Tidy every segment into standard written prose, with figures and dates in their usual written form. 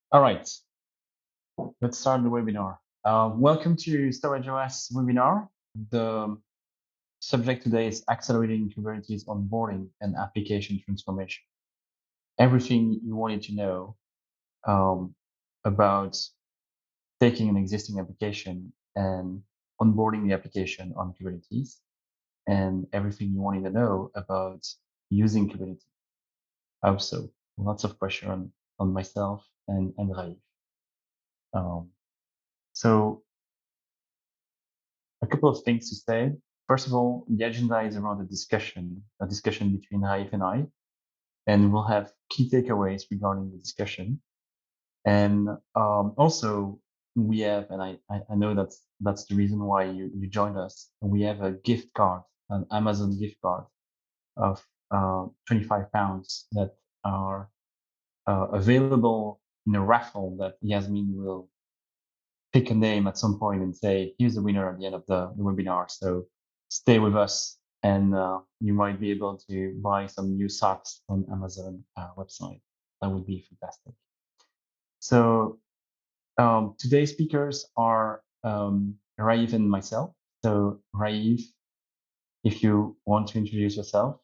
All right, let's start the webinar. Welcome to StorageOS webinar. The subject today is accelerating Kubernetes onboarding and application transformation. Everything you wanted to know about taking an existing application and onboarding the application on Kubernetes, and everything you wanted to know about using Kubernetes. Also, lots of pressure on myself and Raif. So a couple of things to say. First of all, the agenda is around a discussion between Raif and I, and we'll have key takeaways regarding the discussion. And also, we have, and I know that's the reason why you joined us. We have a gift card, an Amazon gift card of 25 pounds that are available in a raffle that Yasmin will pick a name at some point and say, here's the winner at the end of the webinar. So stay with us and you might be able to buy some new socks on Amazon website. That would be fantastic. So today's speakers are Raif and myself. So Raif, if you want to introduce yourself.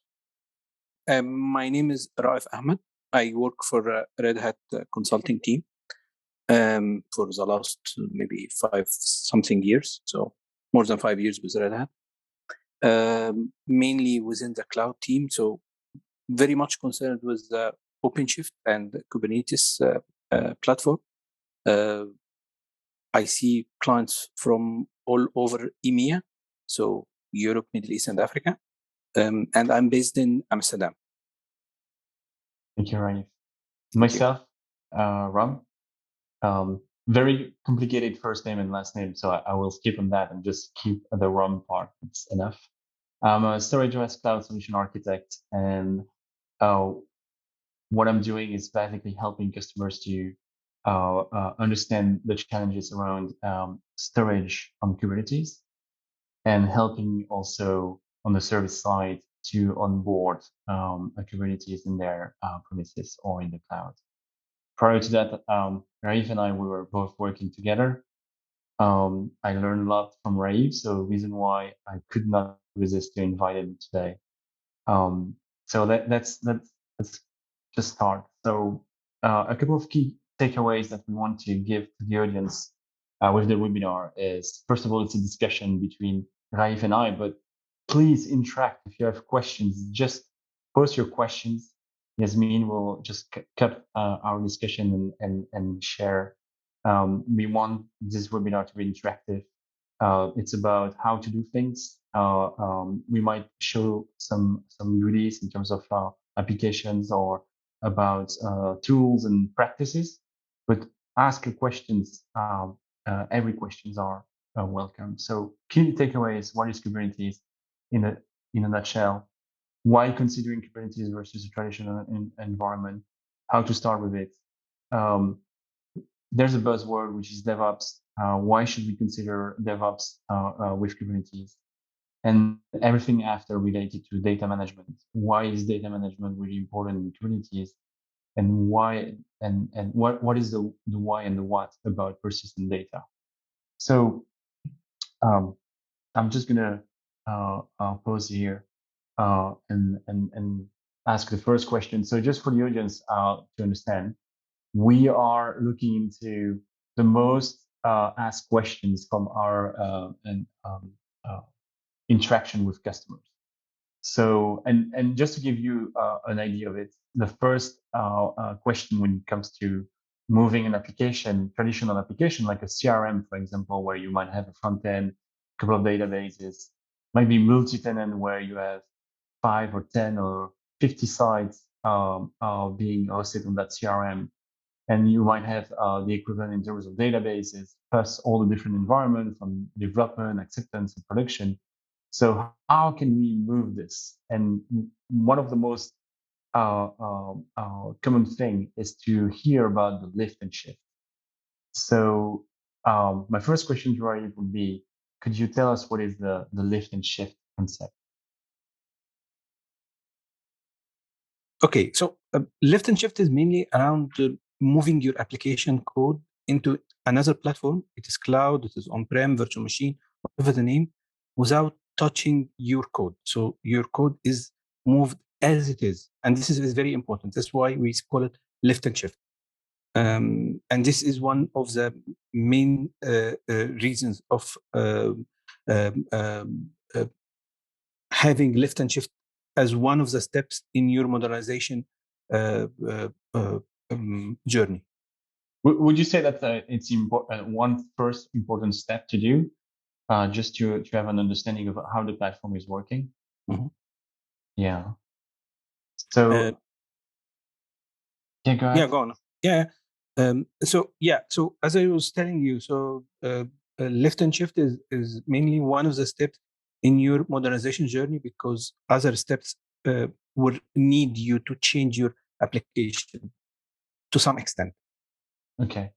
My name is Raif Ahmed. I work for a Red Hat consulting team for the last maybe 5-something years, so more than 5 years with Red Hat, mainly within the cloud team, so very much concerned with the OpenShift and Kubernetes platform. I see clients from all over EMEA, so Europe, Middle East, and Africa, and I'm based in Amsterdam. Thank you, Raif. Myself, Ram. Very complicated first name and last name, so I will skip on that and just keep the Ram part. It's enough. I'm a StorageOS cloud solution architect, and what I'm doing is basically helping customers to understand the challenges around storage on Kubernetes, and helping also on the service side to onboard a Kubernetes in their premises or in the cloud. Prior to that, Raif and I, we were both working together. I learned a lot from Raif, so the reason why I could not resist to invite him today. So let's just start. So a couple of key takeaways that we want to give to the audience with the webinar is, first of all, it's a discussion between Raif and I, but please interact. If you have questions, just post your questions. Yasmin will just cut our discussion and share. We want this webinar to be interactive. It's about how to do things. We might show some goodies in terms of applications or about tools and practices, but ask your questions. Every questions are welcome. So key takeaways: what is Kubernetes in a nutshell? Why considering Kubernetes versus a traditional environment? How to start with it? There's a buzzword which is Devops. Why should we consider Devops with Kubernetes? And everything after related to data management. Why is data management really important in Kubernetes? And why and what is the why and the what about persistent data? So I'm just gonna pause here and ask the first question. So just for the audience to understand, we are looking into the most asked questions from our interaction with customers. So, and just to give you an idea of it, the first question when it comes to moving an application, traditional application like a CRM, for example, where you might have a front end, a couple of databases, might be multi-tenant where you have 5 or 10 or 50 sites being hosted on that CRM. And you might have the equivalent in terms of databases, plus all the different environments from development, acceptance, and production. So how can we move this? And one of the most common thing is to hear about the lift and shift. So my first question to Raif would be, could you tell us what is the lift and shift concept? Okay, so lift and shift is mainly around moving your application code into another platform. It is cloud, it is on-prem, virtual machine, whatever the name, without touching your code. So your code is moved as it is. And this is very important. That's why we call it lift and shift. And this is one of the main reasons of having lift and shift as one of the steps in your modernization journey. Would you say that it's one first important step to do, just to have an understanding of how the platform is working? Mm-hmm. Yeah. So yeah, go ahead. Yeah, go on. Yeah. So as I was telling you, lift and shift is mainly one of the steps in your modernization journey, because other steps will need you to change your application to some extent. Okay.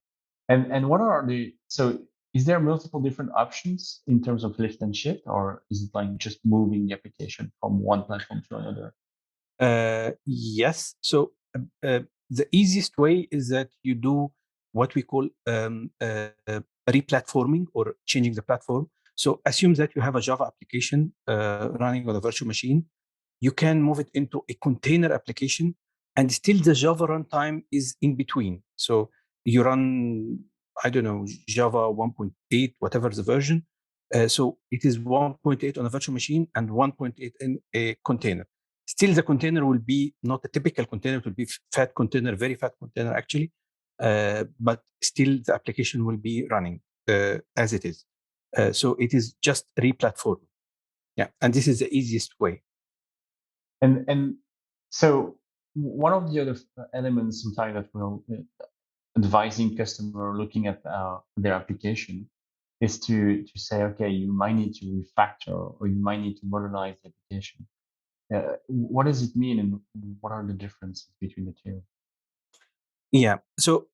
And what are is there multiple different options in terms of lift and shift, or is it like just moving the application from one platform to another? Yes. So the easiest way is that you do what we call replatforming, or changing the platform. So assume that you have a Java application running on a virtual machine. You can move it into a container application, and still the Java runtime is in between. So you run, I don't know, Java 1.8, whatever the version. So it is 1.8 on a virtual machine and 1.8 in a container. Still, the container will be not a typical container. It will be fat container, very fat container actually, but still the application will be running as it is. So it is just replatform. Yeah, and this is the easiest way. And so one of the other elements sometimes that will advising customer looking at their application is to say, okay, you might need to refactor, or you might need to modernize the application. What does it mean, and what are the differences between the two? Yeah. So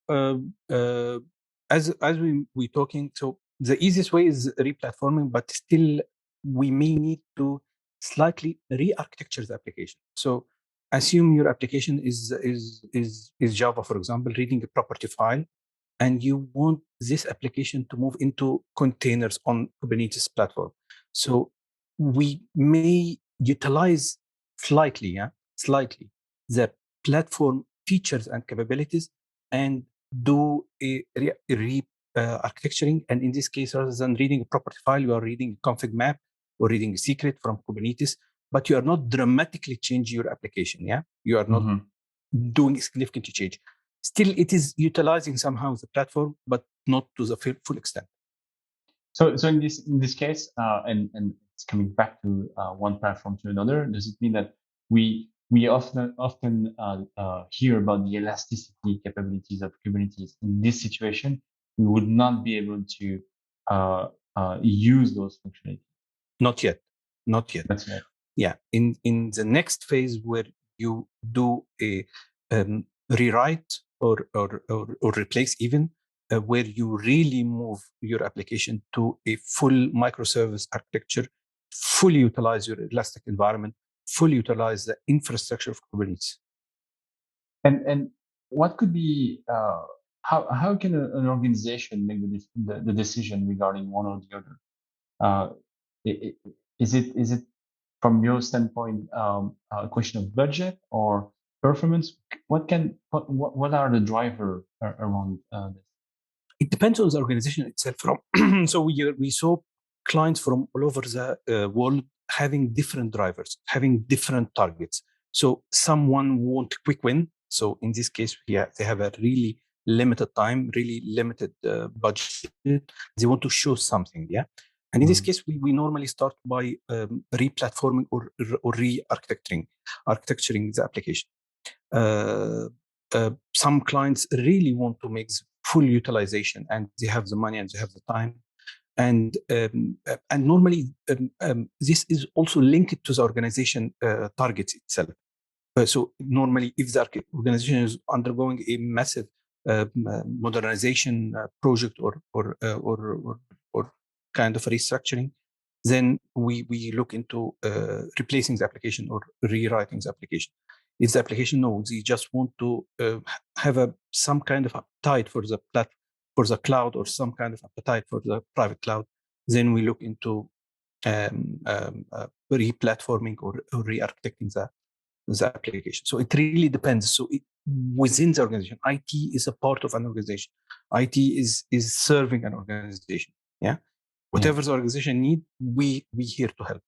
as we talking, so the easiest way is replatforming, but still we may need to slightly re-architecture the application. So assume your application is Java, for example, reading a property file, and you want this application to move into containers on Kubernetes platform. So we may utilize slightly the platform features and capabilities, and do a architecturing. And in this case, rather than reading a property file, you are reading a config map or reading a secret from Kubernetes, but you are not dramatically changing your application. Yeah, you are not doing significant change. Still, it is utilizing somehow the platform, but not to the full extent. So in this case, and it's coming back to one platform to another, does it mean that we often hear about the elasticity capabilities of Kubernetes? In this situation, we would not be able to use those functionalities. Not yet. That's right. Yeah. In the next phase, where you do a rewrite or replace even, where you really move your application to a full microservice architecture, fully utilize your elastic environment, fully utilize the infrastructure of Kubernetes. And what could be how can an organization make the decision regarding one or the other? Is it from your standpoint a question of budget or performance? What are the driver around this? It depends on the organization itself. So we saw clients from all over the world having different drivers, having different targets. So someone want quick win. So in this case, they have a really limited time, really limited budget. They want to show something. Yeah. And in this case, we normally start by replatforming or re-architecturing the application. Some clients really want to make full utilization, and they have the money and they have the time. And normally this is also linked to the organization targets itself. So normally, if the organization is undergoing a massive modernization project or kind of restructuring, then we look into replacing the application or rewriting the application. If the application knows they just want to have some kind of appetite for the cloud, or some kind of appetite for the private cloud, then we look into re-platforming or re-architecting the application. So it really depends. So within the organization, IT is a part of an organization. IT is serving an organization. Yeah. Whatever the organization need, we here to help.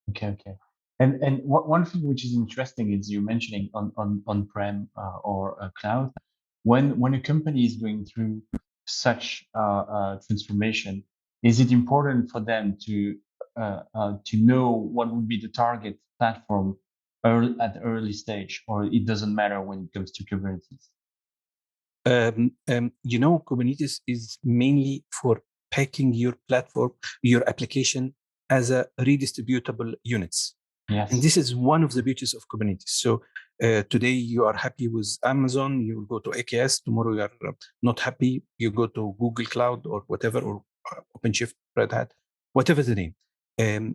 Okay. And one thing which is interesting is you mentioning on-prem or cloud. When a company is going through such transformation, is it important for them to know what would be the target platform at the early stage, or it doesn't matter when it comes to Kubernetes? Kubernetes is mainly for packing your platform, your application as a redistributable units. Yes. And this is one of the beauties of Kubernetes. So today you are happy with Amazon, you will go to AKS. Tomorrow you are not happy, you go to Google Cloud or whatever, or OpenShift, Red Hat, whatever the name.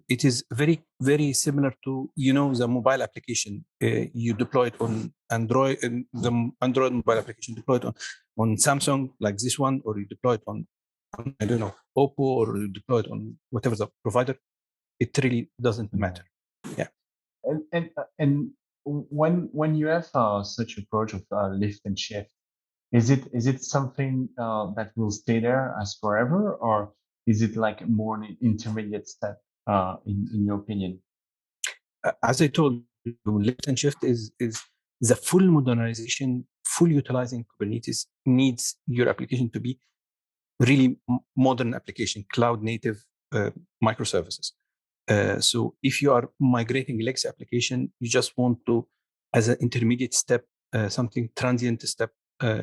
It is very, very similar to, the mobile application. You deploy it on Android, and the Android mobile application deployed on Samsung, like this one, or you deploy it on I don't know, Oppo, or you deploy it on whatever the provider. It really doesn't matter. Yeah. And when you have such approach of lift and shift, is it something that will stay there as forever, or is it like more an intermediate step in your opinion? As I told you, lift and shift is the full modernization, full utilizing Kubernetes needs your application to be really modern application, cloud native microservices. So if you are migrating legacy application, you just want to, as an intermediate step, something transient step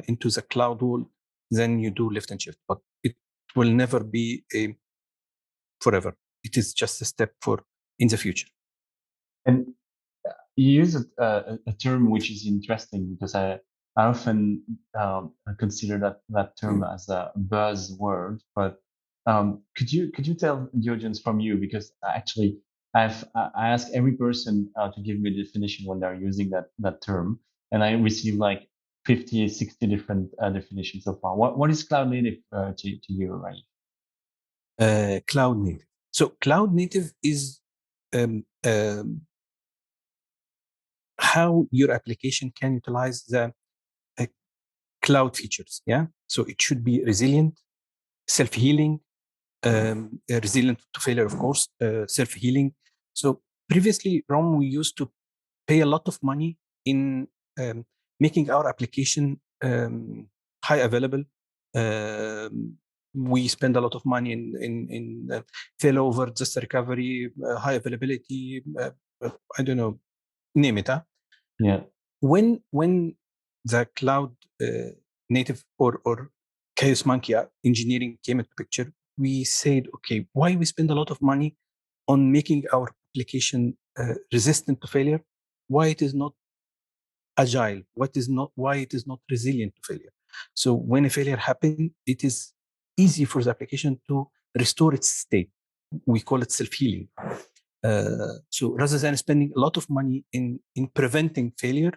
into the cloud world, then you do lift and shift. But it will never be a forever. It is just a step for in the future. And you use a term which is interesting, because I often consider that term as a buzzword. But could you tell the audience from you, because actually I ask every person to give me a definition when they're using that term, and I receive like 50, 60 different definitions so far. What is cloud native to you, right? Cloud native. So cloud native is how your application can utilize the cloud features. Yeah. So it should be resilient, self-healing, resilient to failure, of course, self-healing. So previously, Rom, we used to pay a lot of money in making our application high available. We spend a lot of money in failover, just recovery, high availability. I don't know, name it. Huh? Yeah. When the cloud native or Chaos Monkey engineering came into picture, we said, okay, why we spend a lot of money on making our application resistant to failure? Why it is not agile? Why it is not resilient to failure? So when a failure happens, it is easy for the application to restore its state. We call it self-healing. So rather than spending a lot of money in preventing failure,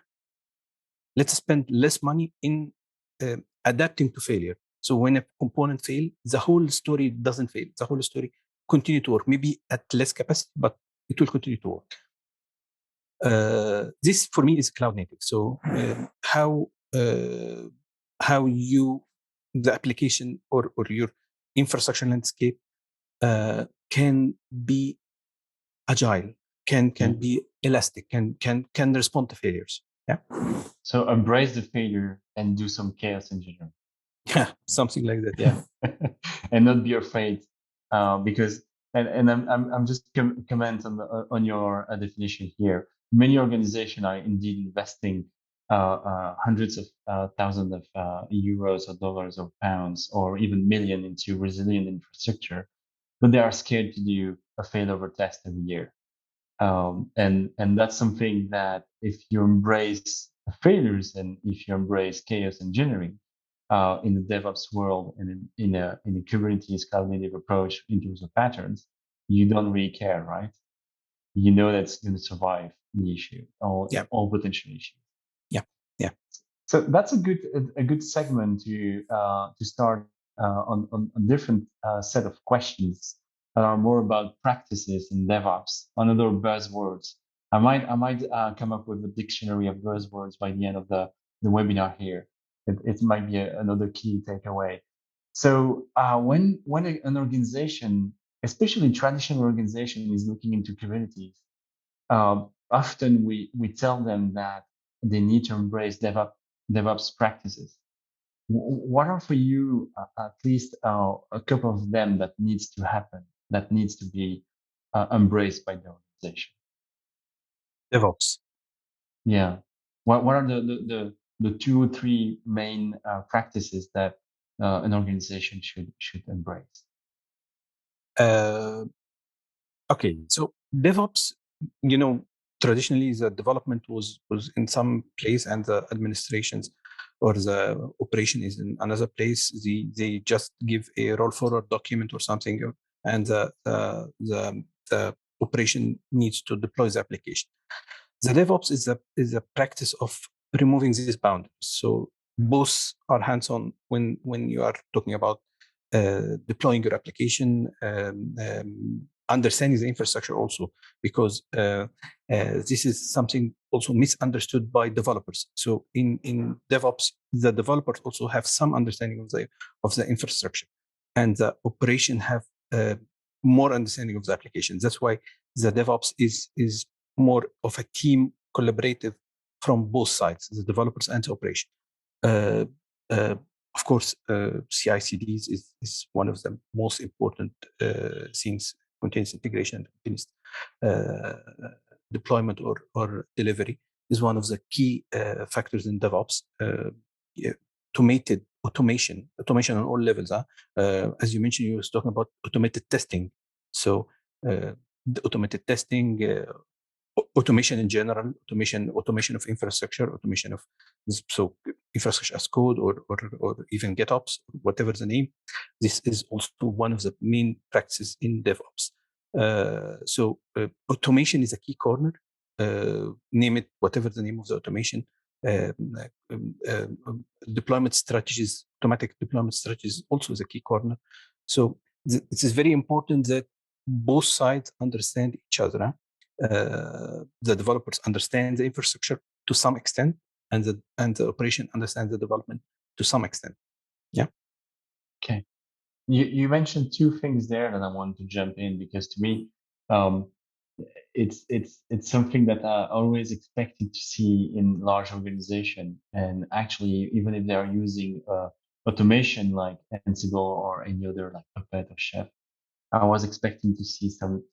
let's spend less money in adapting to failure. So when a component fails, the whole story doesn't fail. The whole story continue to work, maybe at less capacity, but it will continue to work. This for me is cloud native. So how you, the application or your infrastructure landscape can be agile, can be elastic, can respond to failures. Yeah. So embrace the failure and do some chaos engineering. Yeah, something like that. Yeah. And not be afraid, because and I'm just comment on your definition here. Many organizations are indeed investing hundreds of thousands of euros or dollars or pounds or even million into resilient infrastructure, but they are scared to do a failover test every year. And that's something that if you embrace failures and if you embrace chaos engineering in the DevOps world and in a Kubernetes cloud native approach in terms of patterns, you don't really care, right? You know that's going to survive. the issue or Yeah. all potential issues. Yeah. Yeah. So that's a good segment to start on a different set of questions that are more about practices in DevOps, another buzzwords. I might come up with a dictionary of buzzwords by the end of the webinar here. It might be another key takeaway. So when an organization, especially traditional organization, is looking into Kubernetes, often we tell them that they need to embrace DevOps practices. What are for you at least a couple of them that needs to happen, that needs to be embraced by the organization? DevOps. Yeah. What are the 2 or 3 main practices that an organization should embrace? Okay, so DevOps, traditionally the development was in some place and the administrations or the operation is in another place. They just give a roll forward document or something, and the operation needs to deploy the application. The DevOps is a practice of removing these boundaries. So both are hands-on when you are talking about deploying your application, understanding the infrastructure also, because this is something also misunderstood by developers. So in DevOps, the developers also have some understanding of the infrastructure, and the operation have more understanding of the application. That's why the DevOps is more of a team collaborative from both sides, the developers and the operation. Uh, uh, of course, CI/CDs is one of the most important things. Continuous integration and continuous deployment or delivery is one of the key factors in DevOps. Yeah, automation on all levels. As you mentioned, you were talking about automated testing. So the automated testing, automation in general, automation of infrastructure, automation of so infrastructure as code or even GitOps, whatever the name. This is also one of the main practices in DevOps. So automation is a key corner. Name it whatever the name of the automation. Deployment strategies, automatic deployment strategies also is a key corner. So it is very important that both sides understand each other. The developers understand the infrastructure to some extent, and the operation understands the development to some extent. Yeah. Okay. You mentioned 2 things there that I wanted to jump in because to me, um, it's something that I always expected to see in large organization. And actually, even if they are using automation like Ansible or any other like Puppet or Chef, I was expecting to see some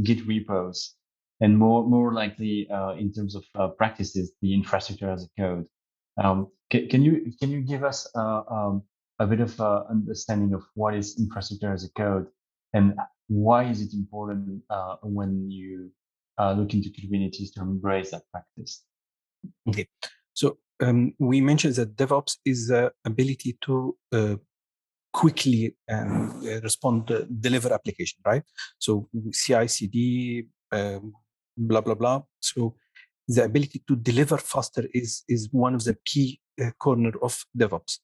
Git repos and more likely in terms of practices, the infrastructure as a code. Can you give us a bit of understanding of what is infrastructure as a code and why is it important when you look into Kubernetes to embrace that practice? Okay. So we mentioned that DevOps is the ability to quickly respond, deliver application, right? So CI/CD, blah blah blah. So the ability to deliver faster is one of the key corner of DevOps.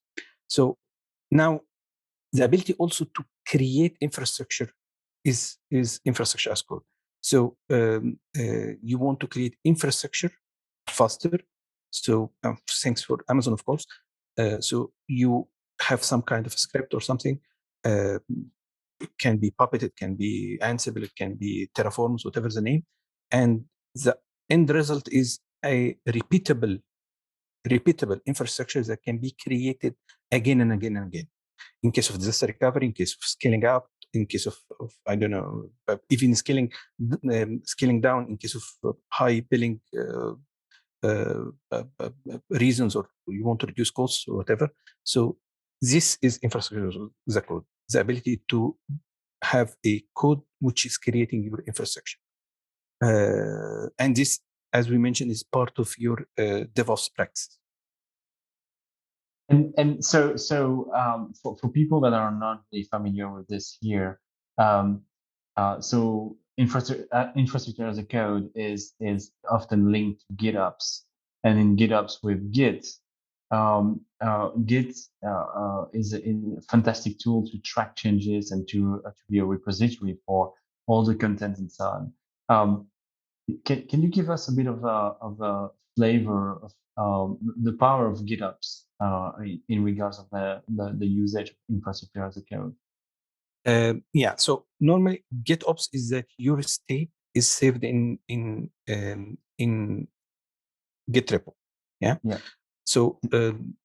So now the ability also to create infrastructure is infrastructure as code. So you want to create infrastructure faster. So thanks for Amazon, of course. So you have some kind of script or something. It can be Puppet, it can be Ansible, it can be Terraforms, whatever the name. And the end result is a repeatable infrastructure that can be created again and again and again. In case of disaster recovery, in case of scaling up, in case of I don't know, even scaling down, in case of high billing reasons, or you want to reduce costs or whatever. So this is infrastructure as a code, the ability to have a code which is creating your infrastructure. And this, as we mentioned, is part of your DevOps practice. And for people that are not really familiar with this here, so infrastructure as a code is often linked to GitOps, and in GitOps with Git, Git is a fantastic tool to track changes and to be a repository for all the content and so on. Can you give us a bit of a flavor of the power of GitOps in regards of the usage of infrastructure as a code? Yeah. So normally GitOps is that your state is saved in Git repo. Yeah. Yeah. So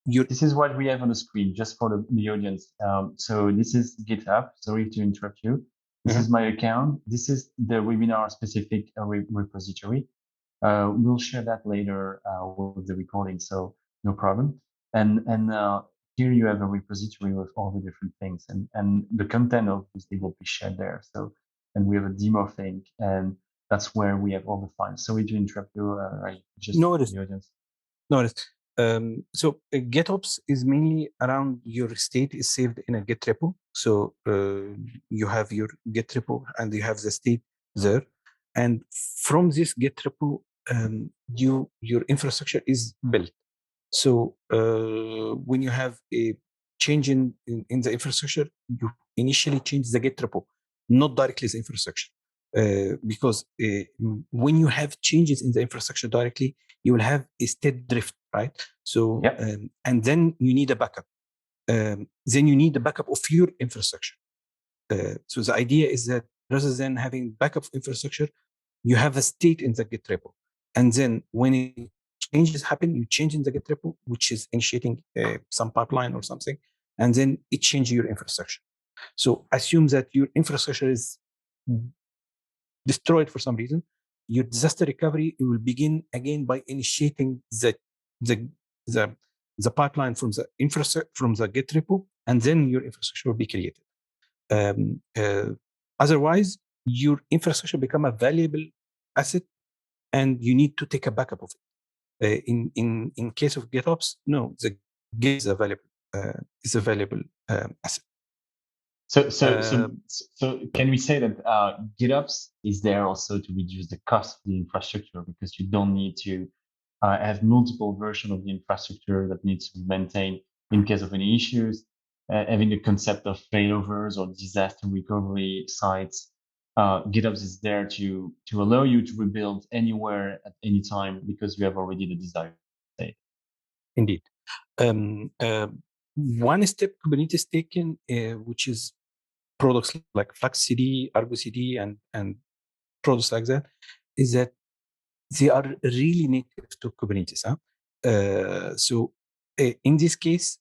this is what we have on the screen, just for the audience. So this is GitHub. Sorry to interrupt you. This is my account. This is the webinar specific repository. We'll share that later with the recording, so no problem. And here you have a repository with all the different things, and the content obviously will be shared there. So, and we have a demo thing, and that's where we have all the files. Sorry to interrupt you. Just notice. the audience. Notice. So GitOps is mainly around your state is saved in a Git repo. So you have your Git repo and you have the state there. And from this Git repo, your infrastructure is built. So when you have a change in the infrastructure, you initially change the Git repo, not directly the infrastructure. Because when you have changes in the infrastructure directly, you will have a state drift, right? So, yep. And then you need a backup. Then you need a backup of your infrastructure. So the idea is that rather than having backup infrastructure, you have a state in the Git repo. And then when changes happen, you change in the Git repo, which is initiating some pipeline or something, and then it changes your infrastructure. So assume that your infrastructure is destroyed for some reason. Your disaster recovery will begin again by initiating the pipeline from the infrastructure from the Git repo, and then your infrastructure will be created. Otherwise, your infrastructure become a valuable asset, and you need to take a backup of it. In case of GitOps, no, the Git is a valuable asset. So can we say that GitOps is there also to reduce the cost of the infrastructure, because you don't need to have multiple versions of the infrastructure that needs to be maintained in case of any issues, having the concept of failovers or disaster recovery sites. GitOps is there to allow you to rebuild anywhere at any time because you have already the desired state. Indeed. One step Kubernetes taken, which is products like Flux CD, Argo CD, and products like that, is that they are really native to Kubernetes. So in this case,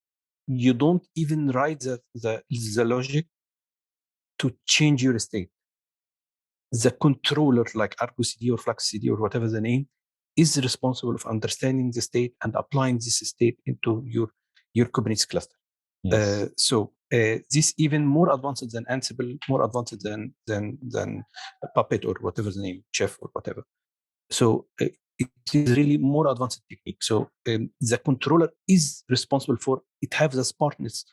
you don't even write the logic to change your state. The controller, like Argo CD or Flux CD or whatever the name, is responsible for understanding the state and applying this state into your Kubernetes cluster. Yes. So this even more advanced than Ansible, more advanced than Puppet or whatever the name, Chef or whatever. So it is really more advanced technique. So the controller is responsible for it. Have the smartness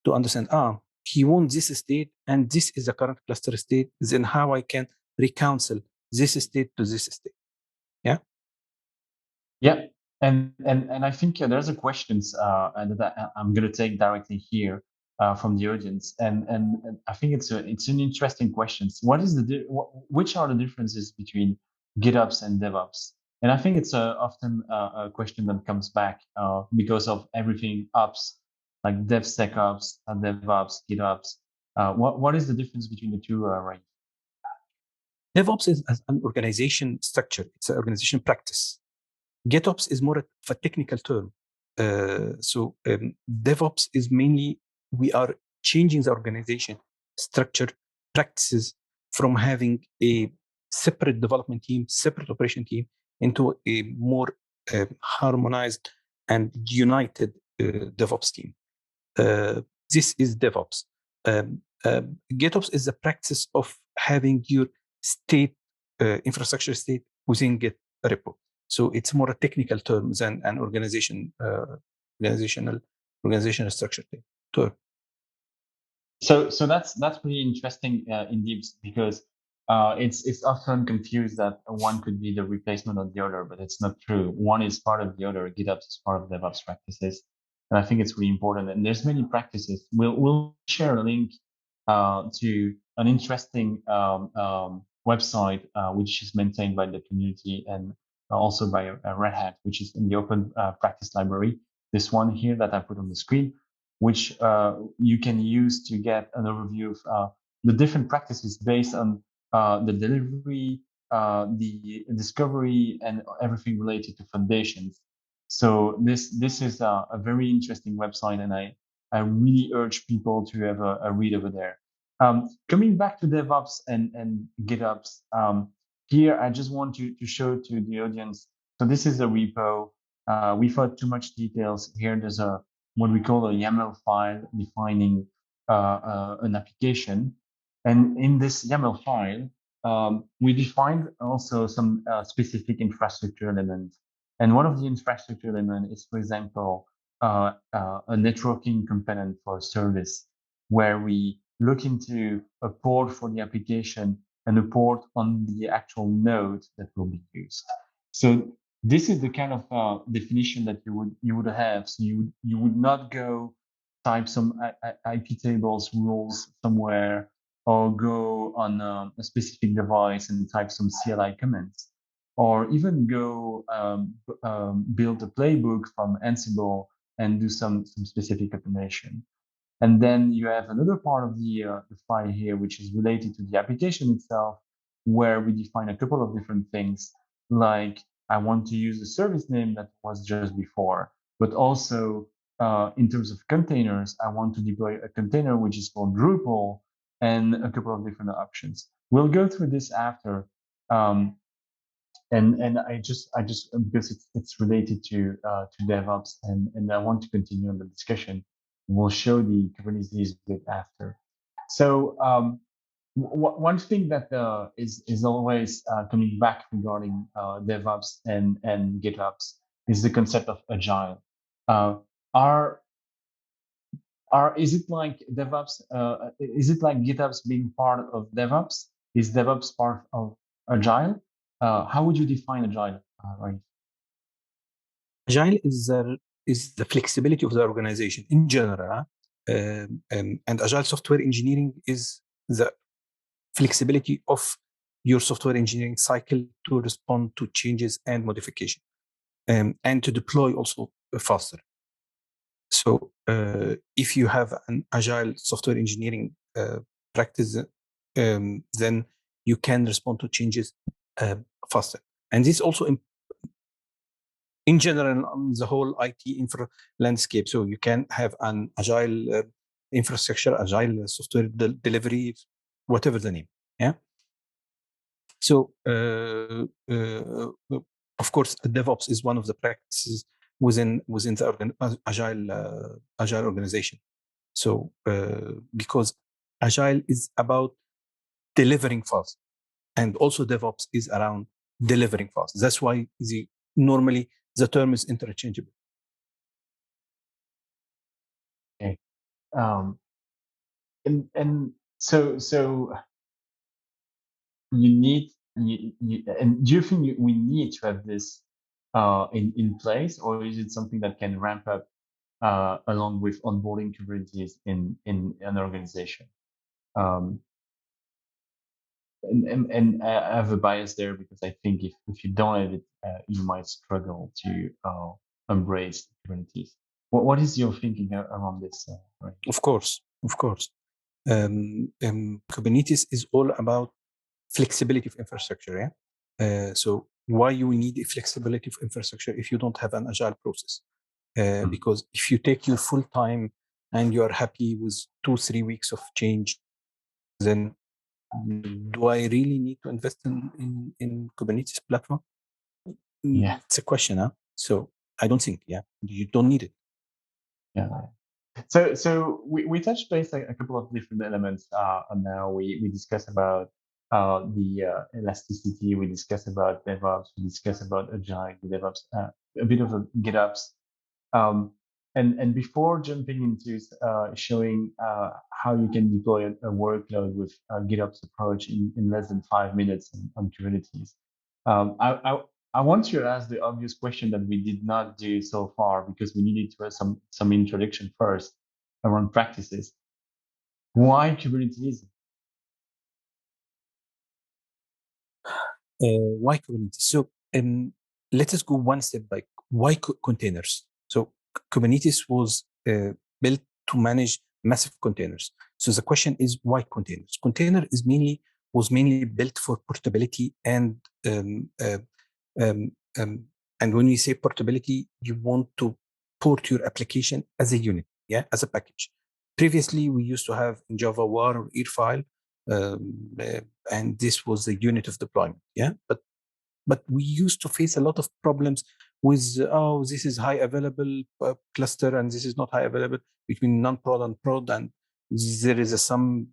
to understand. He wants this state, and this is the current cluster state. Then how I can reconcile this state to this state? Yeah. Yeah. And I think there's a questions that I'm going to take directly here from the audience, and I think it's an interesting question. What is which are the differences between GitOps and DevOps? And I think it's often a question that comes back because of everything ops, like DevSecOps, DevOps, GitOps. What is the difference between the two, Ray? DevOps is an organization structure. It's an organization practice. GitOps is more of a technical term. So DevOps is mainly we are changing the organization structure practices from having a separate development team, separate operation team, into a more harmonized and united DevOps team. This is DevOps. GitOps is the practice of having your state infrastructure state within Git repo. So it's more a technical term than an organizational structure term. So that's pretty interesting indeed, because it's often confused that one could be the replacement of the other, but it's not true. One is part of the other. GitHubs is part of DevOps practices, and I think it's really important. And there's many practices. We'll share a link to an interesting website which is maintained by the community and also by Red Hat, which is in the open practice library. This one here that I put on the screen, which you can use to get an overview of the different practices based on the delivery, the discovery, and everything related to foundations. So this is a very interesting website, and I really urge people to have a read over there. Coming back to DevOps and GitOps, here I just want to show to the audience. So this is a repo. Without too much details, here there's a what we call a YAML file defining an application. And in this YAML file, we defined also some specific infrastructure elements. And one of the infrastructure elements is, for example, a networking component for a service where we look into a port for the application and a port on the actual node that will be used. So this is the kind of definition that you would have. So you would not go type some IP tables rules somewhere or go on a specific device and type some CLI comments, or even go build a playbook from Ansible and do some specific automation. And then you have another part of the file here, which is related to the application itself, where we define a couple of different things, like I want to use the service name that was just before, but also in terms of containers, I want to deploy a container which is called Drupal and a couple of different options. We'll go through this after. And I just because it's related to DevOps and I want to continue on the discussion. We'll show the Kubernetes bit after. So one thing that is always coming back regarding DevOps and GitOps is the concept of agile. Are is it like DevOps? Is it like GitOps being part of DevOps? Is DevOps part of Agile? How would you define Agile, right? Agile is the flexibility of the organization in general, and agile software engineering is the flexibility of your software engineering cycle to respond to changes and modification, and to deploy also faster. So if you have an agile software engineering practice, then you can respond to changes faster. And this also in general on the whole IT infra landscape. So you can have an agile infrastructure, agile software delivery, whatever the name. Yeah. So of course, DevOps is one of the practices within the agile organization. So because agile is about delivering fast, and also DevOps is around delivering fast. That's why normally the term is interchangeable. Okay. And so you need and do you think we need to have this in place, or is it something that can ramp up along with onboarding Kubernetes in an organization? And I have a bias there because I think if you don't have it, you might struggle to embrace Kubernetes. What is your thinking around this? Right? Of course. Kubernetes is all about flexibility of infrastructure. Yeah. So why you need a flexibility of infrastructure if you don't have an agile process? Because if you take your full time and you are happy with 2-3 weeks of change, then do I really need to invest in Kubernetes platform? Yeah, it's a question. Huh? So I don't think. Yeah, you don't need it. yeah. So we touched base a couple of different elements. And now we discuss about the elasticity. We discuss about DevOps. We discuss about Agile, DevOps, a bit of a GitOps. And before jumping into showing how you can deploy a workload with GitOps approach in less than 5 minutes on Kubernetes, I want to ask the obvious question that we did not do so far because we needed to have some introduction first around practices. Why Kubernetes? Why Kubernetes? So let us go one step back. Why containers? So Kubernetes was built to manage massive containers. So the question is why containers? Container was mainly built for portability um, um, and when we say portability, you want to port your application as a unit, as a package. Previously, we used to have in Java var or file, and this was the unit of deployment, but we used to face a lot of problems with this is high available cluster and this is not high available between non-prod and prod, and there is some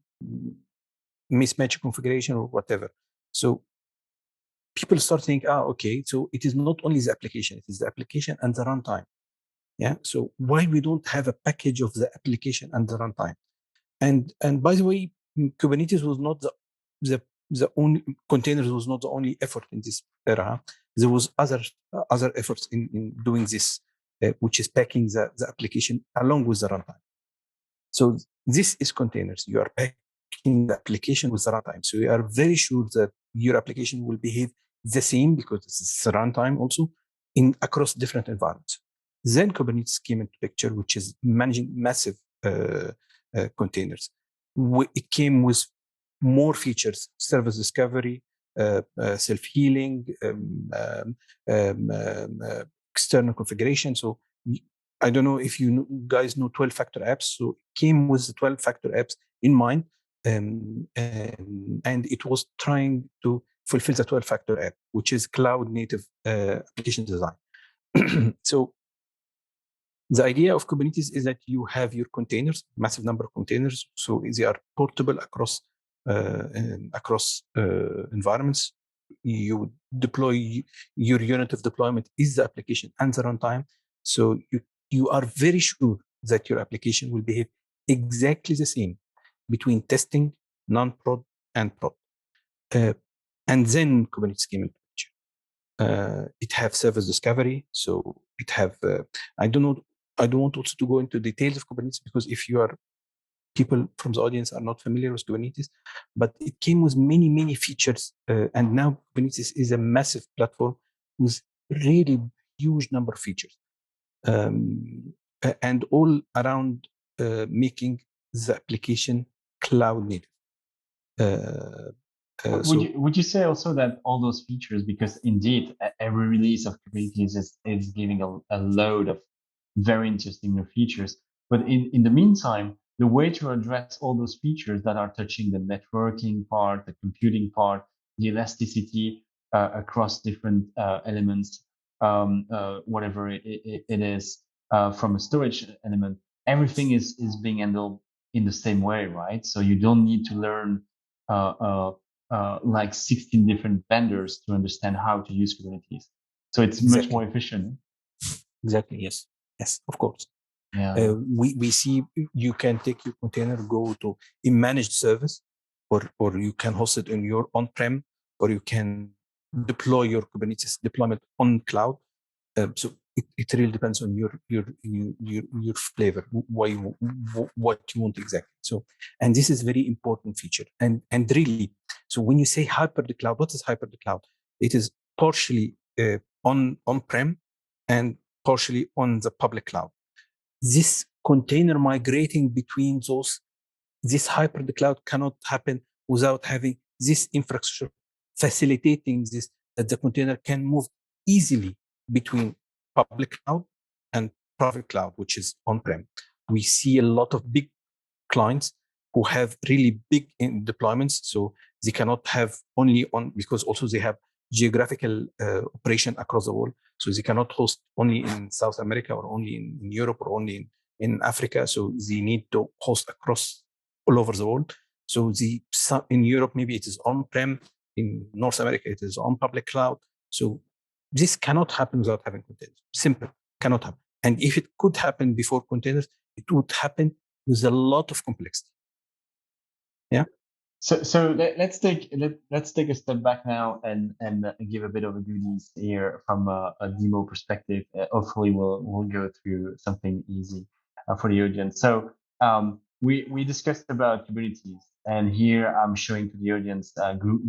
mismatch configuration or whatever. So people start thinking, okay, so it is not only the application, it is the application and the runtime. So why we don't have a package of the application and the runtime? And by the way, Kubernetes was not the only containers was not the only effort in this era. There was other efforts in doing this, which is packing the application along with the runtime. So this is containers. You are packing the application with the runtime. So you are very sure that your application will behave the same because this is runtime also in across different environments. Then Kubernetes came into picture, which is managing massive containers. It came with more features: service discovery, self-healing, external configuration. So I don't know if you guys know 12-factor apps. So it came with the 12-factor apps in mind, and it was trying to fulfill the 12-factor app, which is cloud-native application design. So the idea of Kubernetes is that you have your containers, massive number of containers, so they are portable across environments. You deploy your unit of deployment is the application and the runtime, so you are very sure that your application will behave exactly the same between testing, non-prod, and prod. And then Kubernetes came into picture. It have service discovery, so it have I don't want also to go into details of Kubernetes because if you are people from the audience are not familiar with Kubernetes, but it came with many features, and now Kubernetes is a massive platform with really huge number of features, and all around making the application cloud native. Would you say also that all those features, because indeed every release of Kubernetes is giving a load of very interesting new features, but in the meantime, the way to address all those features that are touching the networking part, the computing part, the elasticity across different elements, whatever it is, from a storage element, everything is being handled in the same way, right? So you don't need to learn like 16 different vendors to understand how to use Kubernetes. So it's much more efficient. Exactly. Yes. Yes, of course. Yeah. We see you can take your container, go to a managed service, or you can host it in your on-prem, or you can deploy your Kubernetes deployment on cloud. So it really depends on your flavor, what you want exactly. So, and this is very important feature. And really, so when you say hyper the cloud, what is hyper the cloud? It is partially on-prem and partially on the public cloud. This container migrating between this hyper the cloud cannot happen without having this infrastructure facilitating this, that the container can move easily between public cloud and private cloud, which is on-prem. We see a lot of big clients who have really big deployments, so they cannot have only on, because also they have geographical operation across the world, so they cannot host only in South America or only in Europe or only in Africa, so they need to host across all over the world. So in Europe maybe it is on-prem, in North America it is on public cloud. So this cannot happen without having containers. Simple, cannot happen. And if it could happen before containers, it would happen with a lot of complexity. Yeah. So let's take a step back now and give a bit of a goodies here from a demo perspective. Hopefully, we'll go through something easy for the audience. So we discussed about Kubernetes, and here I'm showing to the audience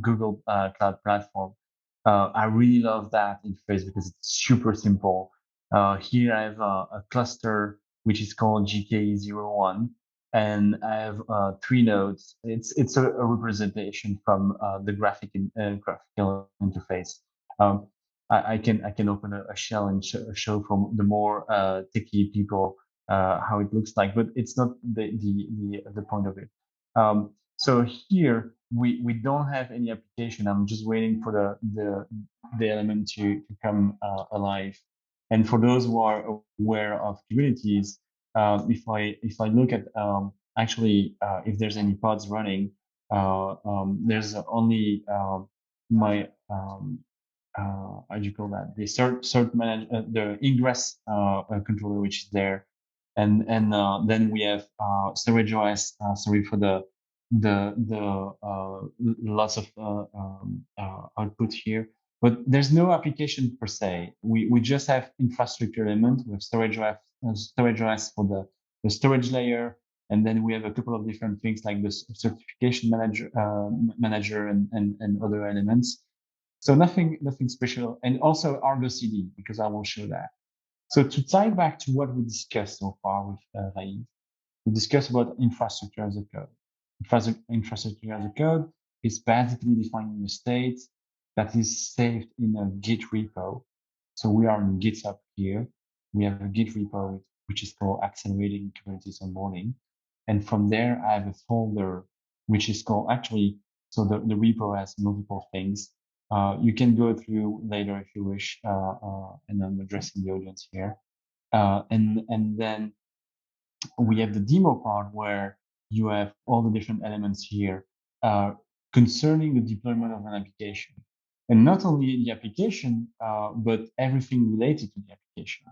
Google Cloud Platform. I really love that interface because it's super simple. Here I have a cluster which is called GK01, and I have three nodes. It's a representation from the graphical interface. Um, I can open a shell and show from the more techie people how it looks like, but it's not the point of it. So here we don't have any application. I'm just waiting for the element to come alive. And for those who are aware of Kubernetes, if I look at actually if there's any pods running, there's only my how do you call that, the cert manage the ingress controller which is there, and then we have storage OS. Sorry for the lots of output here, but there's no application per se. We just have infrastructure element with storage OS for the storage layer, and then we have a couple of different things like the certification manager and other elements. So nothing special, and also Argo CD because I will show that. So to tie back to what we discussed so far with Raif, we discussed about infrastructure as a code. Infrastructure as a code is basically defining a state that is saved in a Git repo. So we are in GitHub here. We have a Git repo which is called Accelerating Kubernetes Onboarding. And from there, I have a folder which is called actually, so the repo has multiple things. You can go through later if you wish, and I'm addressing the audience here. And then we have the demo part where you have all the different elements here concerning the deployment of an application. And not only the application, but everything related to the application.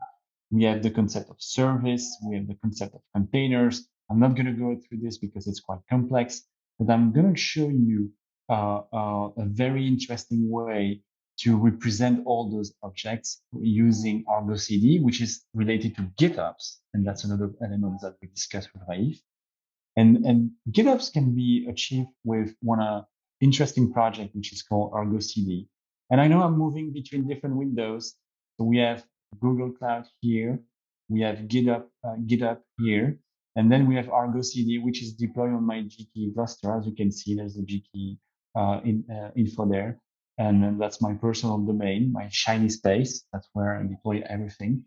We have the concept of service. We have the concept of containers. I'm not going to go through this because it's quite complex, but I'm going to show you a very interesting way to represent all those objects using Argo CD, which is related to Githubs. And that's another element that we discussed with Raif. And Githubs can be achieved with one interesting project, which is called Argo CD. And I know I'm moving between different windows. So we have Google Cloud here. We have GitHub here. And then we have Argo CD, which is deployed on my GKE cluster. As you can see, there's the GKE info there. And then that's my personal domain, my shiny space. That's where I deploy everything.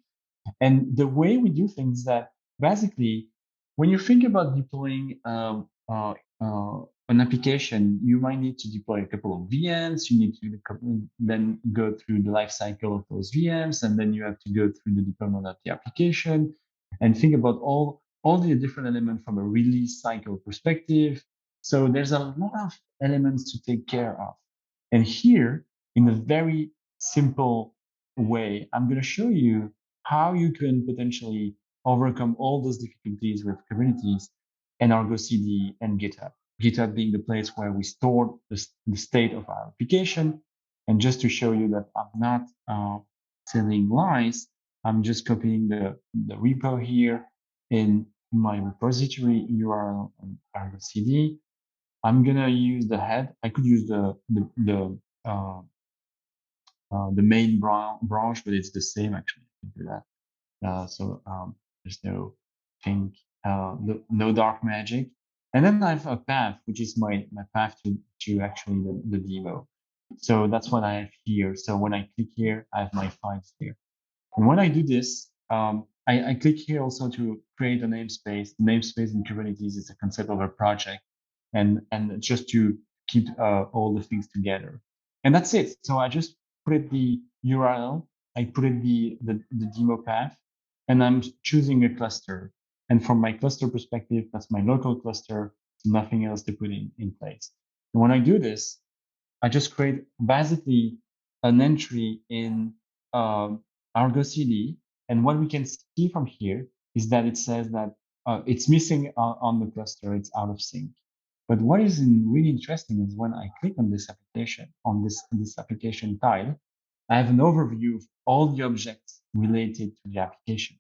And the way we do things is that basically, when you think about deploying an application, you might need to deploy a couple of VMs. You need to then go through the life cycle of those VMs, and then you have to go through the deployment of the application and think about all the different elements from a release cycle perspective. So there's a lot of elements to take care of. And here, in a very simple way, I'm going to show you how you can potentially overcome all those difficulties with Kubernetes and Argo CD and GitHub. GitHub being the place where we store the state of our application. And just to show you that I'm not telling lies, I'm just copying the repo here in my repository URL on Argo CD. I'm gonna use the head. I could use the main branch, but it's the same actually. I can do that. So there's no thing, no dark magic. And then I have a path, which is my path to actually the demo. So that's what I have here. So when I click here, I have my files here. And when I do this, I click here also to create a namespace. The namespace in Kubernetes is a concept of a project, and just to keep all the things together. And that's it. So I just put it the URL, I put it the demo path, and I'm choosing a cluster. And from my cluster perspective, that's my local cluster, nothing else to put in place. And when I do this, I just create basically an entry in Argo CD, And what we can see from here is that it says that it's missing on the cluster, it's out of sync. But what is really interesting is when I click on this application, on this application tile, I have an overview of all the objects related to the application.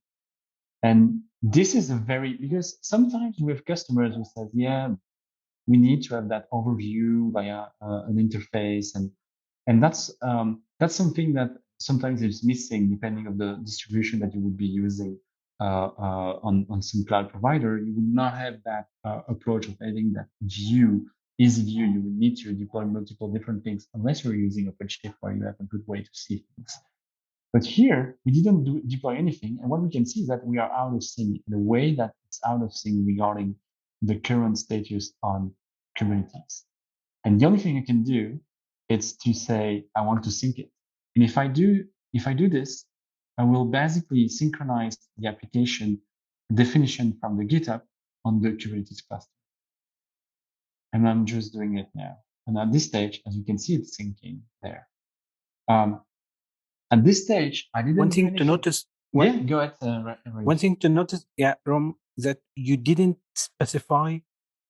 And this is because sometimes we have customers who says, yeah, we need to have that overview via an interface, and that's something that sometimes is missing depending on the distribution that you would be using on some cloud provider. You would not have that approach of having that easy view. You would need to deploy multiple different things unless you're using OpenShift, where you have a good way to see things. But here we didn't deploy anything, and what we can see is that we are out of sync. The way that it's out of sync regarding the current status on Kubernetes. And the only thing you can do is to say, I want to sync it. And if I do this, I will basically synchronize the application definition from the GitHub on the Kubernetes cluster. And I'm just doing it now. And at this stage, as you can see, it's syncing there. At this stage, I didn't. One thing to notice. Go ahead. One thing to notice, Rom, that you didn't specify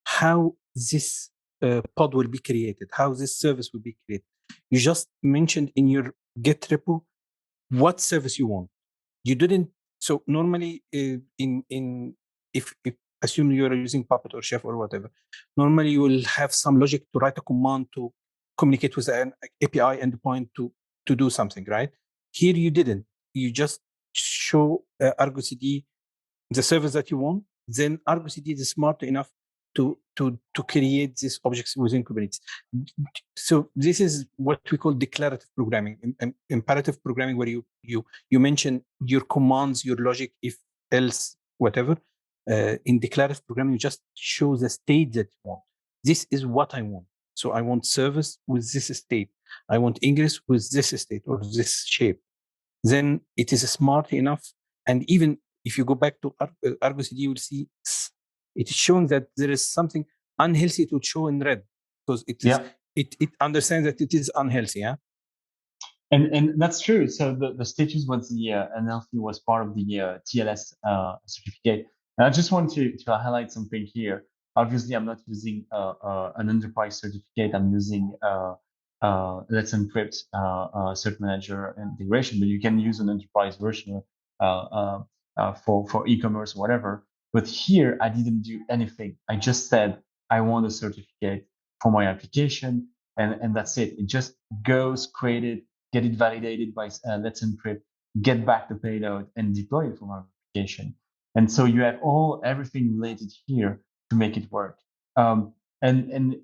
how this pod will be created, how this service will be created. You just mentioned in your Git repo what service you want. You didn't. So normally, if assume you are using Puppet or Chef or whatever, normally you will have some logic to write a command to communicate with an API endpoint to do something, right? Here you didn't. You just show Argo CD the service that you want. Then Argo CD is smart enough to create these objects within Kubernetes. So this is what we call declarative programming, imperative programming, where you mention your commands, your logic, if else, whatever. In declarative programming, you just show the state that you want. This is what I want. So I want service with this state. I want ingress with this state or this shape. Then it is smart enough. And even if you go back to Argo CD, you will see it is showing that there is something unhealthy. It would show in red because it understands that it is unhealthy. Yeah. And that's true. So the status was the unhealthy was part of the TLS certificate. And I just want to highlight something here. Obviously, I'm not using an enterprise certificate. I'm using Let's Encrypt Cert Manager integration, but you can use an enterprise version for e-commerce, whatever. But here, I didn't do anything. I just said, I want a certificate for my application, and that's it. It just goes, create it, get it validated by Let's Encrypt, get back the payload, and deploy it from our application. And so you have everything related here to make it work. And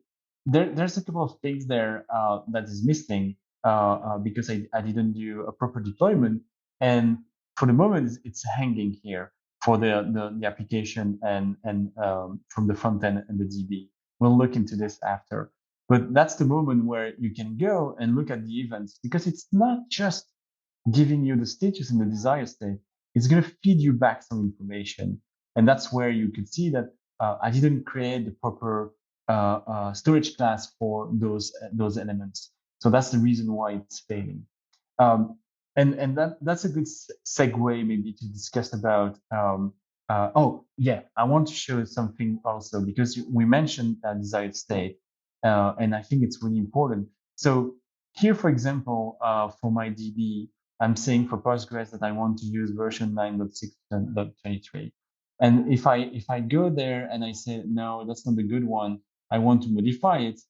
there's a couple of things there that is missing because I didn't do a proper deployment. And for the moment, it's hanging here for the application and from the front end and the DB. We'll look into this after. But that's the moment where you can go and look at the events, because it's not just giving you the status in the desired state. It's going to feed you back some information. And that's where you can see that I didn't create the proper storage class for those elements. So that's the reason why it's failing. And that's a good segue maybe to discuss about I want to show something also, because we mentioned desired state, and I think it's really important. So here, for example, for my DB, I'm saying for Postgres that I want to use version 9.6.23. And if I go there and I say, no, that's not the good one, I want to modify it.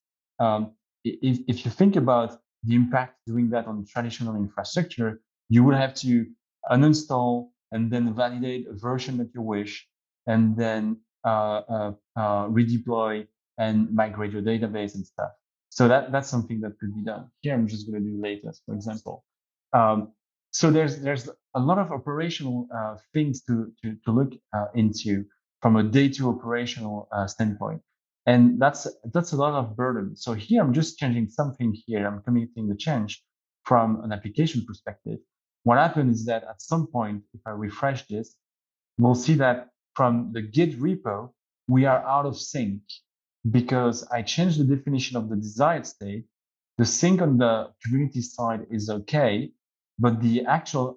If you think about the impact doing that on traditional infrastructure, you will have to uninstall and then validate a version that you wish, and then redeploy and migrate your database and stuff. So that's something that could be done. Here, I'm just going to do latest, for example. So there's a lot of operational things to look into from a day-to operational standpoint. And that's a lot of burden. So here, I'm just changing something here. I'm committing the change from an application perspective. What happens is that at some point, if I refresh this, we'll see that from the Git repo, we are out of sync because I changed the definition of the desired state. The sync on the Kubernetes side is okay, but the actual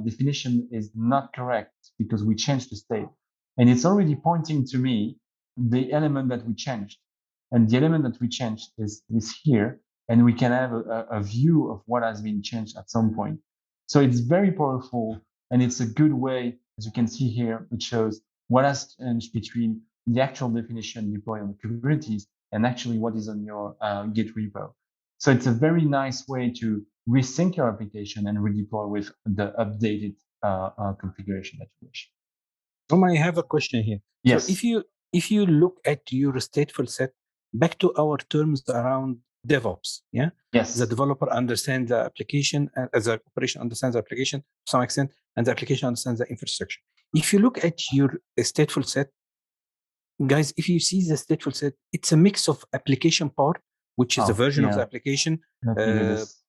definition is not correct because we changed the state. And it's already pointing to me the element that we changed. And the element that we changed is here. And we can have a view of what has been changed at some point. So it's very powerful. And it's a good way, as you can see here, it shows what has changed between the actual definition deployed on Kubernetes and actually what is on your Git repo. So it's a very nice way to resync your application and redeploy with the updated configuration that you wish. I have a question here. Yes. So if you look at your stateful set, back to our terms around DevOps, yeah? Yes. The developer understands the application, as the operation understands the application to some extent, and the application understands the infrastructure. If you look at your stateful set, guys, if you see the stateful set, it's a mix of application part, which is a version of the application,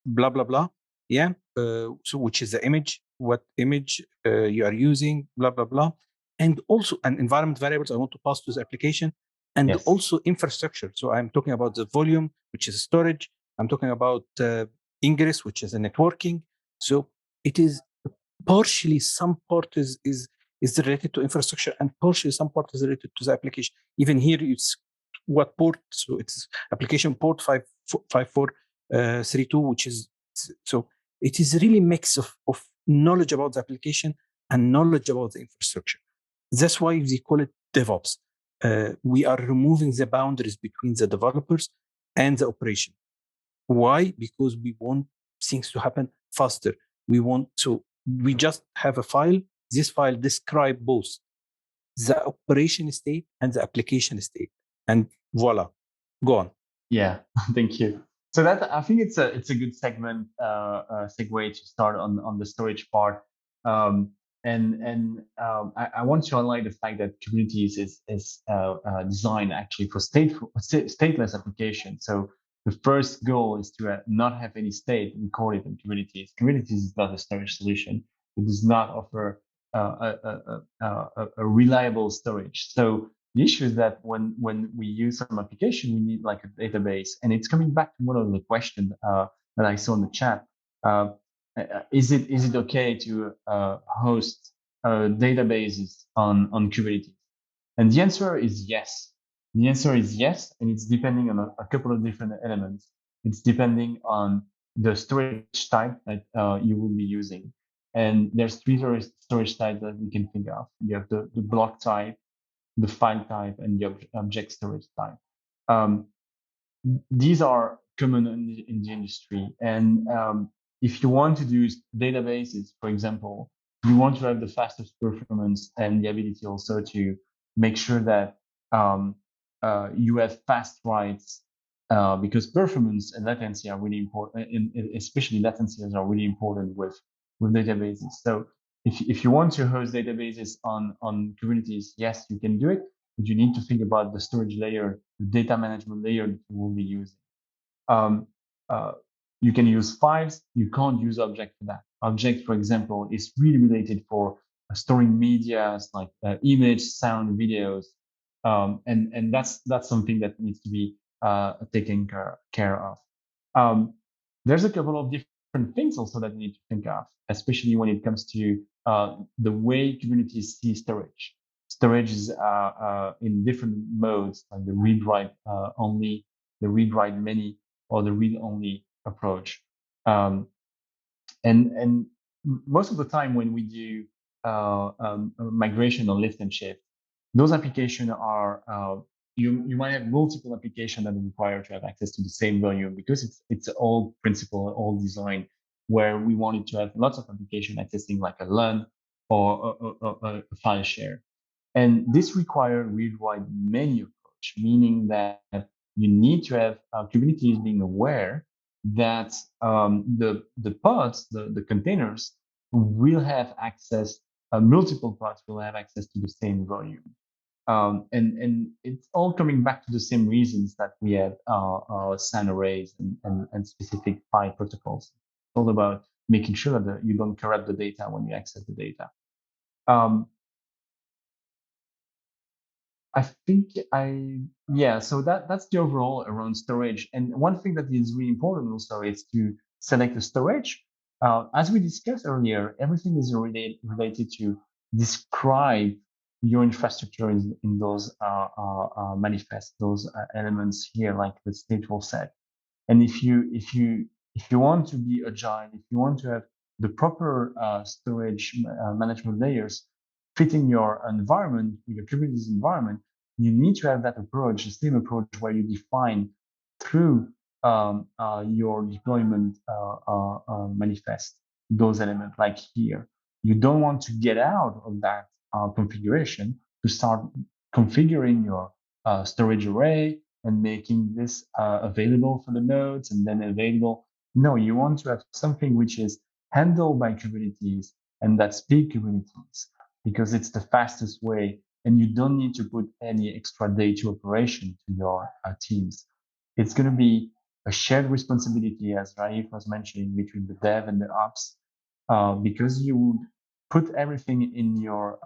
blah, blah, blah. Yeah. So which is the image, what image you are using, blah, blah, blah. And also an environment variables I want to pass to the application, and also infrastructure. So I'm talking about the volume, which is storage. I'm talking about ingress, which is a networking. So it is partially some part is related to infrastructure, and partially some part is related to the application. Even here, it's what port. So it's application port 5432, which is, so it is really mix of knowledge about the application and knowledge about the infrastructure. That's why we call it DevOps. We are removing the boundaries between the developers and the operation. Why? Because we want things to happen faster. We just have a file. This file describes both the operation state and the application state, and voila, go on. Yeah, thank you. So that, I think it's a good segue to start on the storage part. I want to highlight the fact that Kubernetes is designed actually for stateless application. So the first goal is to not have any state recorded in Kubernetes. Kubernetes is not a storage solution. It does not offer a reliable storage. So the issue is that when we use some application, we need like a database, and it's coming back to one of the questions that I saw in the chat. Is it okay to host databases on Kubernetes? And the answer is yes. The answer is yes, and it's depending on a couple of different elements. It's depending on the storage type that you will be using. And there's three storage types that we can think of. You have the block type, the file type, and the object storage type. These are common in the industry. And if you want to do databases, for example, you want to have the fastest performance and the ability also to make sure that you have fast writes, because performance and latency are really important, especially latencies are really important with databases. So if you want to host databases on Kubernetes, yes, you can do it, but you need to think about the storage layer, the data management layer that you will be using. You can use files. You can't use object for that. Object, for example, is really related for storing media like image, sound, videos, and that's something that needs to be taken care of. There's a couple of different things also that you need to think of, especially when it comes to the way Kubernetes sees storage. Storage is in different modes, like the read-write only, the read-write many, or the read-only approach. And most of the time when we do migration or lift and shift, those applications are you might have multiple applications that require to have access to the same volume, because it's all principle, all design, where we wanted to have lots of application accessing like a LUN or a file share. And this requires read-write many approach, meaning that you need to have Kubernetes being aware that the pods, the containers, will have access, multiple pods will have access to the same volume. And it's all coming back to the same reasons that we have SAN arrays and specific file protocols. It's all about making sure that you don't corrupt the data when you access the data. I think so that's the overall around storage. And one thing that is really important also is to select the storage as we discussed earlier, everything is related to describe your infrastructure in those manifest, those elements here, like the stateful set. And if you want to be agile, if you want to have the proper storage management layers fitting your environment, your Kubernetes environment, you need to have that approach, the same approach where you define through your deployment manifest those elements like here. You don't want to get out of that configuration to start configuring your storage array and making this available for the nodes and then available. No, you want to have something which is handled by Kubernetes and that speak Kubernetes because it's the fastest way and you don't need to put any extra data operation to your teams. It's going to be a shared responsibility, as Raif was mentioning, between the dev and the ops, because you would put everything in your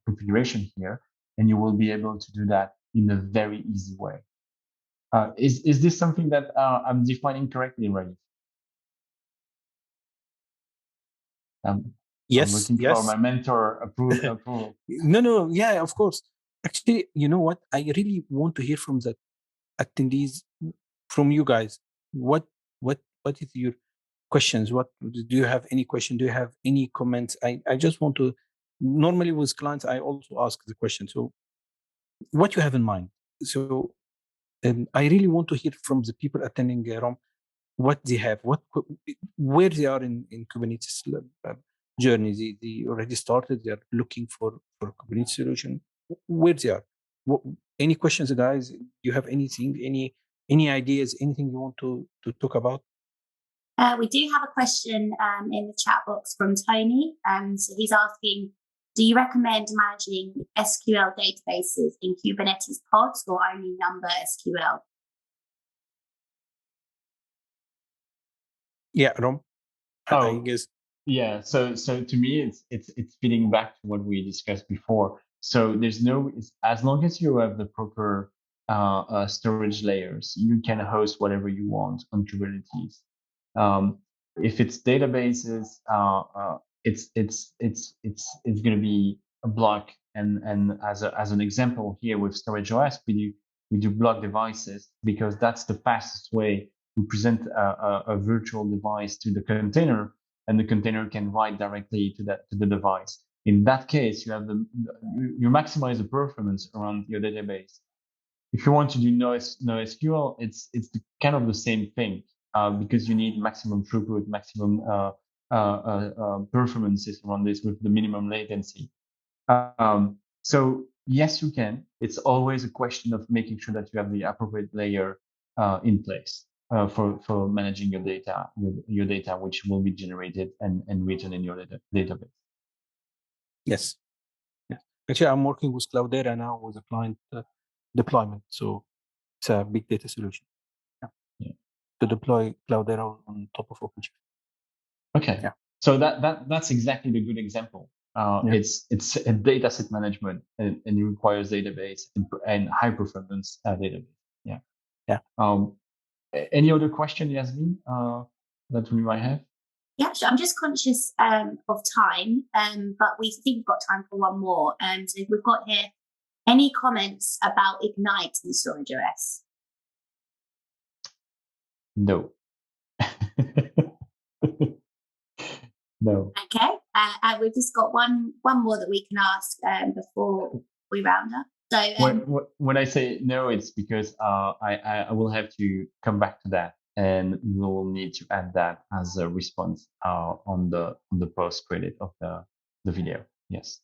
configuration here, and you will be able to do that in a very easy way. Is this something that I'm defining correctly, Raif? Yes, I'm looking yes. for my mentor approval. No, yeah, of course. Actually, you know what? I really want to hear from the attendees, from you guys. What is your questions? What do you have any question? Do you have any comments? I just want to. Normally with clients, I also ask the question. So, what you have in mind? So, I really want to hear from the people attending Rom what they have, where they are in Kubernetes journey. They already started. They are looking for Kubernetes solution. Where they are. Any questions, guys? Do you have anything? Any ideas? Anything you want to talk about? We do have a question in the chat box from Tony. So he's asking, do you recommend managing SQL databases in Kubernetes pods or only number SQL? Yeah, Rom. I guess. Yeah. So to me, it's fitting back to what we discussed before. So there's as long as you have the proper storage layers, you can host whatever you want on Kubernetes. If it's databases, it's going to be a block. And as an example here with Storage OS, we do block devices because that's the fastest way to present a virtual device to the container, and the container can write directly to the device. In that case, you maximize the performance around your database. If you want to do NoSQL, it's kind of the same thing because you need maximum throughput, maximum performances around this with the minimum latency. So yes, you can. It's always a question of making sure that you have the appropriate layer in place for managing your data, which will be generated and written in your database. Yes. Actually, I'm working with Cloudera now with a client deployment. So it's a big data solution. Yeah. To deploy Cloudera on top of OpenShift. Okay. Yeah. So that's exactly the good example. It's a data set management and it requires database and high performance database. Yeah. Any other question, Yasmin, that we might have? Yeah, sure. I'm just conscious of time, but we think we've got time for one more. So we've got here, any comments about Ignite in Storage OS? No. No. Okay. And we've just got one more that we can ask before we round up. So when I say no, it's because I will have to come back to that, and we will need to add that as a response on the post credit of the video. Yes.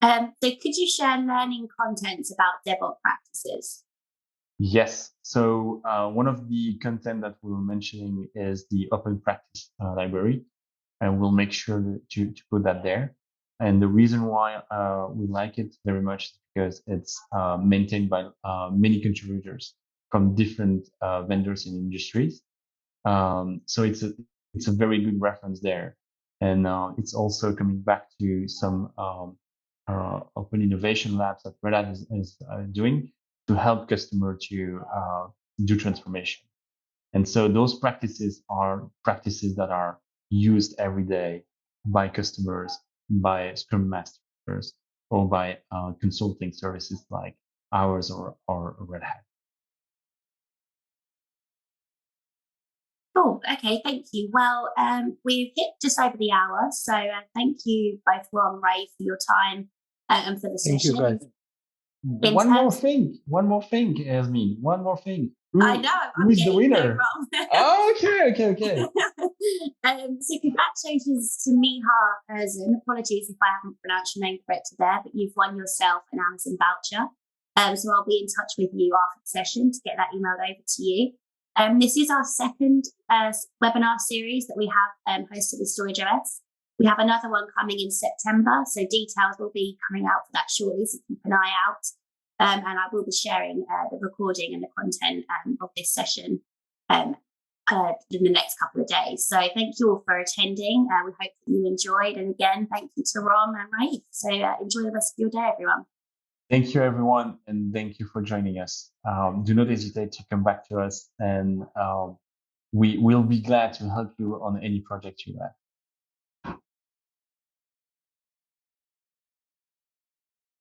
So could you share learning contents about Devops practices? Yes. So one of the content that we were mentioning is the open practice library, and we'll make sure to put that there. And the reason why we like it very much is because it's maintained by many contributors from different vendors in industries. So it's a very good reference there. And it's also coming back to some open innovation labs that Red Hat is doing to help customer to do transformation. And so those practices are practices that are used every day by customers, by Scrum Masters, or by consulting services like ours or Red Hat. Cool. Okay, thank you. Well, we've hit just over the hour, so thank you both Ron and Ray for your time and for the session. Thank you, guys. One more thing, Yasmin. One more thing. I know. Who is the winner? Oh, okay. So congratulations to Miha Erzin. Apologies if I haven't pronounced your name correctly there, but you've won yourself an Amazon voucher. So I'll be in touch with you after the session to get that emailed over to you. This is our second webinar series that we have hosted with StorageOS. We have another one coming in September, so details will be coming out for that shortly, so keep an eye out. And I will be sharing the recording and the content of this session in the next couple of days. So thank you all for attending. We hope that you enjoyed. And again, thank you to Rom and Rafe. So enjoy the rest of your day, everyone. Thank you, everyone, and thank you for joining us. Do not hesitate to come back to us, and we will be glad to help you on any project you have.